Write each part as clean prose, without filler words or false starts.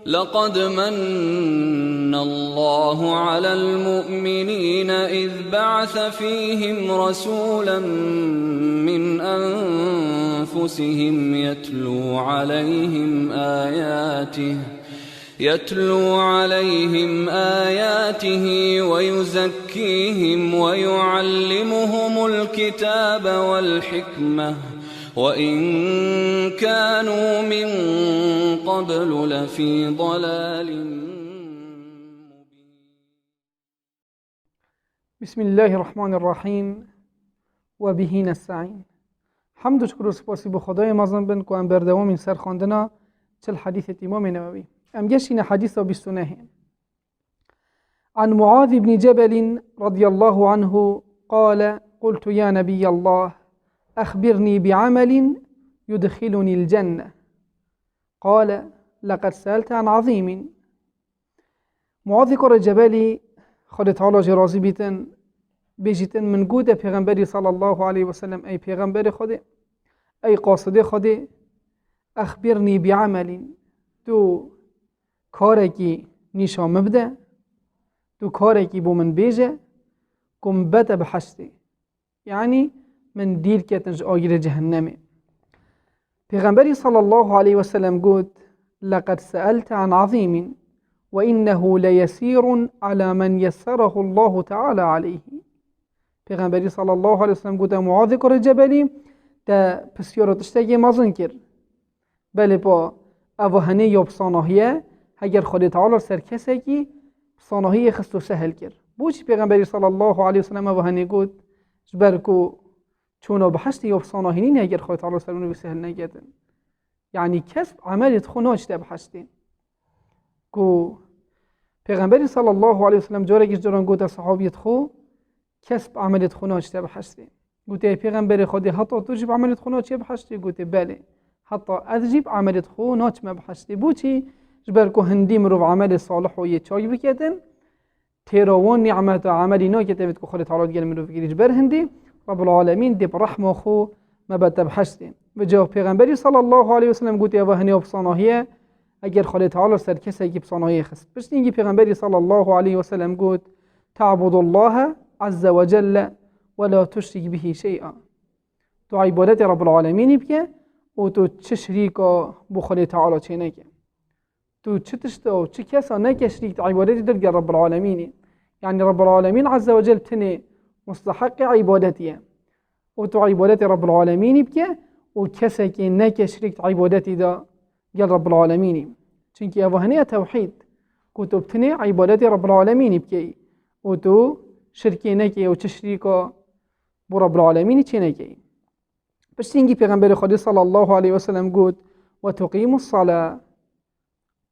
لقد من الله على المؤمنين إذ بعث فيهم رسولا من أنفسهم يتلو عليهم آياته ويزكيهم ويعلمهم الكتاب والحكمة وإن كانوا من قبل لفي ضلال مبين. بسم الله الرحمن الرحیم و بهی نستعین. حمد و شکر و سپاسی به خدای مازن بن که ام بردوام این سر خواندنا چل حدیث امام نووی ام گشتین حدیث و بیستونه. عن معاذ بن جبل رضي الله عنه قال قلت يا نبي الله أخبرني بعمل يدخلني الجنة قال لقد سألت عن عظيم. معاذ کر جبلی خود تعالی جرازی بیتن بیجیتن من گود پیغمبری صلی الله علیه و سلم ای پیغمبر خود ای قاصد خود اخبرنی بعمل تو کارکی نیشا مبده تو کارکی بو من بیجه کم بتا بحشتی یعنی من دیر کتنج آگیر جهنمه. پیغمبری صلی الله علیه و سلم گود لقد سألت عن عظيم وإنه ليسير على من يسره الله تعالى عليه. پیغمبری صلی الله علیه و سلم گود معاذ کر جبلی تا پسیارتشتگی مازن کر بله با اوهنه یا بصاناهیه اگر خود تعالی سر کسی که بصاناهیه خستو سهل کر بوچی پیغمبری صلی الله علیه و سلم اوهنه گود جبرکو چونو بحشت یا بصاناهینین اگر خود تعالی سر اونو بسهل نگدن یعنی کسب عملت خوناش تا بحشتین کو پیغمبری صلی الله علیه و سلم جارگیش جاران گود صحابیت خو کسب عملت خوناش تا بحشتین گوته پیغمبر خودی حتی تو جیب عملت خوناش تا بحشتی گوته بله حتی از جیب عملت خوناش ما بحشتی بوچی جبرکو هندی مرو عمل صالح و یه چای بکیدن تیروان نعمت عملی نا که تبید که خود تعالی گل مرو بگیری جبر هندی رب العالمین دی برحمه خو ما بد بحشتین و جا پیغمبری صلی الله علیه و سلم گوته و هنی بصاناهیه اگر خود تعالی سر کسی که بصاناهیه خست پس اینگی پیغمبری صلی الله علیه و سلم گوت تعبد الله عز وجل ولا تشرك به شيئا. تو عبادت رب العالمین بکه و تو چه شریکا بو خود تعالی چه نکه تو چه تشتا و چه کسا نکه شریک عبادتی در رب العالمینی یعنی رب العالمین عز وجل تنه مستحق عبادتیه و تو عبادت رب العالمین بکه و کسی که نکه شریک عبادتی دا گل رب العالمینی چونکه اوهنه توحید کتب تنه عبادت رب العالمین بکه و تو شرکی نکه و چه شریکا بو رب العالمین چه نکه. پس اینگی پیغمبر خدا صلی الله علیه و سلم گفت و تقیم الصلاة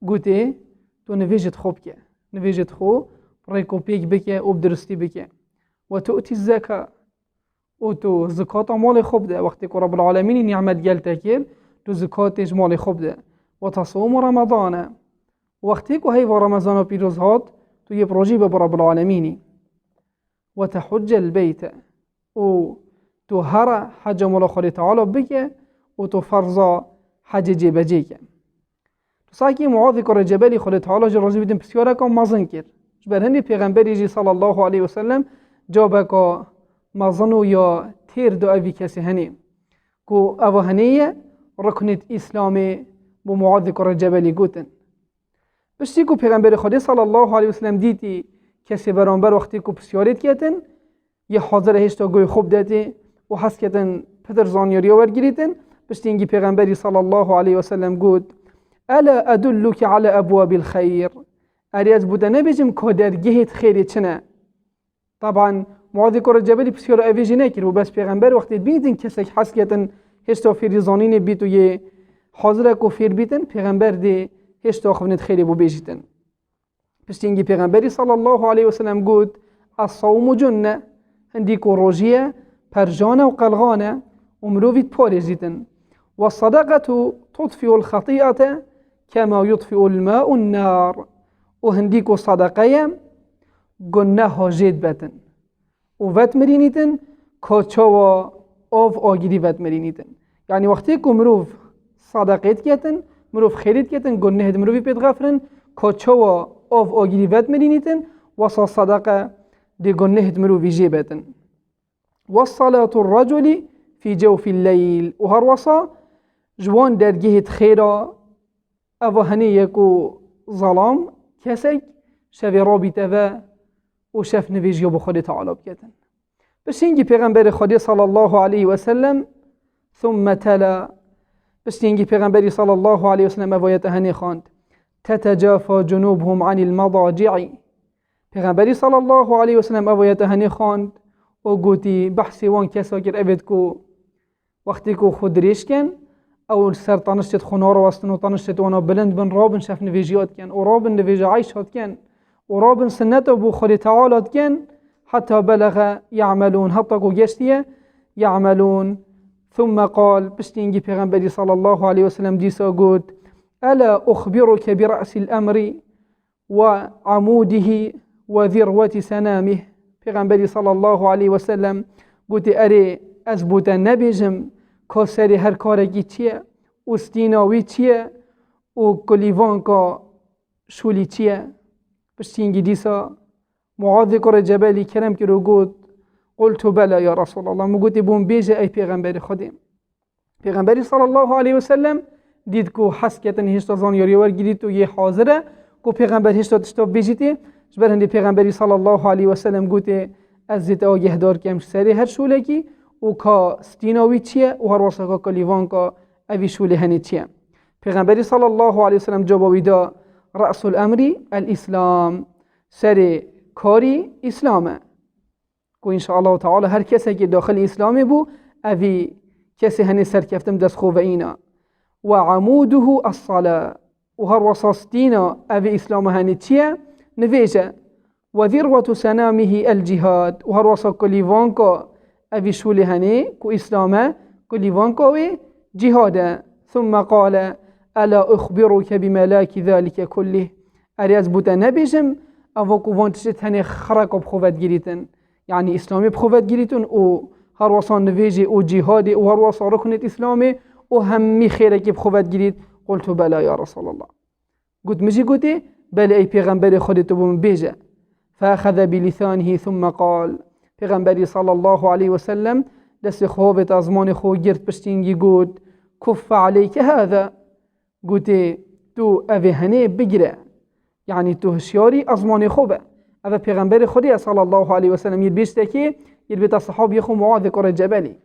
گوته تو نویجت خوب که نویجت خوب ریکو پیک بکه و بدرستی بکه و تؤتی الزکا و تو زکات مال خوب ده وقتی که رب العالمین نعمت گل تکر تو زکاتش مال خوب ده و تصوم رمضان وقتی که هی و رمضان پیروز هات تو یه پروژی به رب العالمینی و تحج البیت و تو هر حج مولا خود تعالی بکه و تو فرضا حج جبجه که تو ساکی معاذ کر جبلی خود تعالی جرازی بیدن بسیاره که مازن کرد جبر هنی پیغمبری جی صلی الله علیه و سلم جابه که مازنو یا تیر دو اوی کسی هنی که او هنیه رکنت اسلامی بو معاذ کر جبلی گوتن بشتی که پیغمبر خود صلی الله علیه و سلم دیتی کسی برانبر وقتی که بسیاریت کتن یه حاضر هشتا گوی خوب داتی و حس کتن پدر زانیاری ورگیریتن بشتی اینگی پیغمبری صلی الله علیه و سلم گود الا ادلک على ابواب الخیر اریاز بوده نبیجم که درگهت خیری چنه. طبعا معاذ کر جبلی بسیار اویجی نکر و بس پیغمبر وقتی بیدین کسی که حس کتن هشتا فیری زانین بیتو یه حاضر که فیر بیتن پیغمبر دی هشتا خونت خیری بو بیجیتن. پس اینگی پیغمبری صلی الله علیه و سلم گود الصوم جنه هندی که روژیه پرجانه و قلغانه و مروفیت پارزیتن و الصدقه تطفئ الخطیئه كما يطفئ الماء النار و هندی که صدقه گناه ها جید بتن و وقت مرینیتن کاچا و آف آگیری وقت مرینیتن یعنی وقتی که مروف صدقیت کتن مروف خیرید کتن گنه مروفی پید غفرن کچوا آف آگیری ود مدینیتن وصا صدقه دی گنه مروفی جیبتن والصلاة الرجل في جوف الليل وهر وصا جوان درجه خيرا أفهني يكو ظلام كسك شوی رابی تفا و شف نویجیو بخود تعالی بکتن بشتینگی پیغمبر خودی صلی الله علیه و سلم ثم تلا بشتینگی پیغمبری صلی الله علیه و سلم اوایت هنی خواند تتجافى جنوبهم عن المضاجع پیغمبری صلی الله علیه و سلم اوایت هنی خواند و گوتی بحثی وان کسا کر اوید کو وقتی کو خود ریش کن او سر طنشت خنار واستن و طنشت وانا بلند بن رابن شف نویجیات کن و رابن نویج عیشات کن ورابن سنته بو خود تعالى كان حتى بلغ يعملون هطقوا جشتيه يعملون ثم قال بشتينجي پیغمبري صلى الله عليه وسلم ديسا قد ألا أخبرك برأس الأمر وعموده وذروة سنامه پیغمبري صلى الله عليه وسلم قلت أري أثبت نبيجم كسري هر كارجي تيه واستيناوي تيه وكليفانكا شولي تيه بشتینگی دیسا معاذ کر جبلی کرم که رو گفت قلت بلا یا رسول الله مگوتی بوم بیجه ای پیغمبر خودم پیغمبری صلی الله علیه و سلم دید کو حس کتن هشتا زانیاری ورگیرید و یه حاضره کو پیغمبر هشتا تشتا بیجیتی جبر هندی پیغمبری صلی الله علیه و سلم گوتی از زیت آگه دار کم سری هر شوله کی و کا ستیناوی چیه و هر واسه کا کلیوان کا اوی شوله هنی چیه پیغمبری صلی الله علیه و سلم جوابی دا رأس الأمر الإسلام سر كاري إسلامه و إن شاء الله تعالى هر کسی که داخل إسلامي بو أفي کسی هني سر كفتم دست خوفئينا وعموده الصلاة وهر وصاستينا أفي إسلام هني تيه نفيجة وذروة سنامه الجهاد وهر وصا كليفانكا أفي شولي هني كو إسلامه كليفانكا جهاده ثم قال ألا أخبرك بملاك ذلك كله أرياز بوتا نبيجم أفو كوفانتشت هني خرق بخوفت جريتن يعني إسلامي بخوفت جريتن و هر وصان نفيجي و جهادي و هر وصان ركنت إسلامي و همي خيرك بخوفت جريت قلت بلا يا رسول الله قلت مجي قلتي بل أي پیغمبر خودت بوم بيجا فأخذ بلسانه ثم قال پیغمبري صلى الله عليه وسلم دست خوفت أزمان خو جرت بشتينجي قلت كف عليك هذا قلت تو اوه هنه بگیره یعنی تو هشیاری ازمان خوبه اوه پیغمبر خودی صلی الله علیه وسلم ید بیشته که ید بیت صحاب یخو معاذ کار جبلی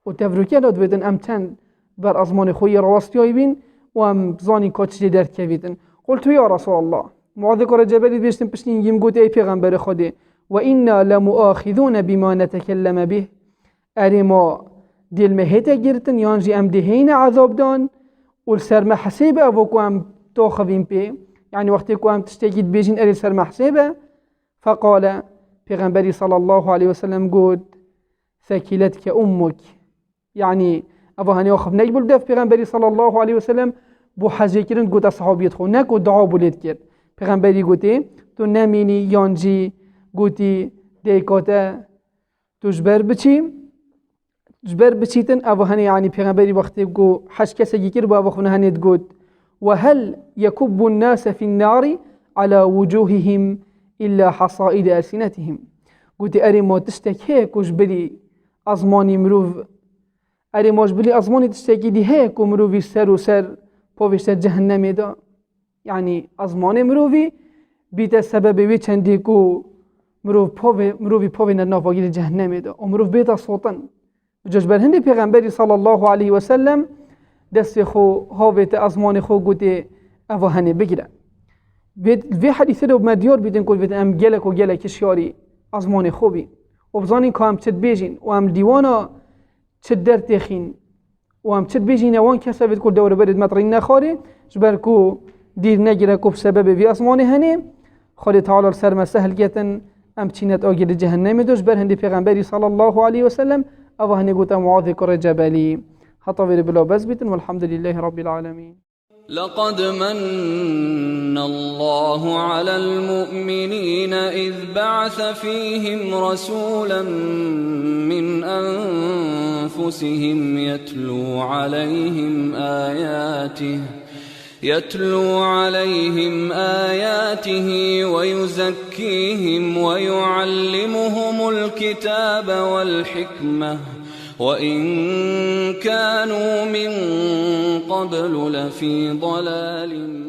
و تفروکه داد بیدن ام چند بر ازمان خوی راستیایی بین و ام زانی کچی درک بیدن قلت یا رسول الله معاذ کار جبلی بیشتن پشتین گیم گوت ای پیغمبر خودی و اینا لمؤاخذون بما نتکلم به اری ما دیل مهیتا گرتن یانجی ام دهین عذاب دان والسر محسبة وكوام توخذين به يعني وقت كوام تشتكيد بيجين أري سر محسبة فقال پیغمبري صلى الله عليه وسلم قد ثكلتك أمك يعني أبو هني وخف نجبل دف پیغمبري صلى الله عليه وسلم بو حجي كرن قد أصحابيت خو نك ودعا بوليد كر پیغمبري قد تو نميني يانجي قد ديكاتا تجبر بچي جبر بچیتن أبو هني يعني پیغمبري وقتی گو حش کسی گیر با أبو خونه هنید گود وهل يكب الناس في النار على وجوههم إلا حصائد ألسنتهم قلت أري ما تشتك هيك وجبلي أزماني مروف أري ما جبلي أزماني تشتكي دي هيك ومروفي سر وسر بوفيشتر جهنم دا يعني أزماني مروفي بيت السبب ويچنديكو مروفي بوفي ندنافاقي جهنم دا ومروف بيت صوتن بجاش برهندي پیغمبري صلى الله عليه وسلم دست خو هاوت ازمان خو گوته اوه هنه بگیره وی حدیثه دو مدیار بیدن کل ویدن ام گلک و گلک شیاری ازمان خوبی و بزانین که هم چد بیجین و هم دیوانا چد در تخین و هم چد بیجین وان کسا وید کل دور برد مطرین نخاره جبر کو دیر نگیره کو بسبب وی ازمان هنه خالی تعالی سرما سهل گتن ام چینت آگیر جهنم دوش برهندي پیغمبري صلى الله عليه وسلم او هني قوتا معاذ كر جبلي حطوير بلا بزبت والحمد لله رب العالمين. لقد من الله على المؤمنين إذ بعث فيهم رسولا من أنفسهم يتلو عليهم آياته يتلو عليهم آياته ويزكيهم ويعلمهم الكتاب والحكمة وإن كانوا من قبل لفي ضلال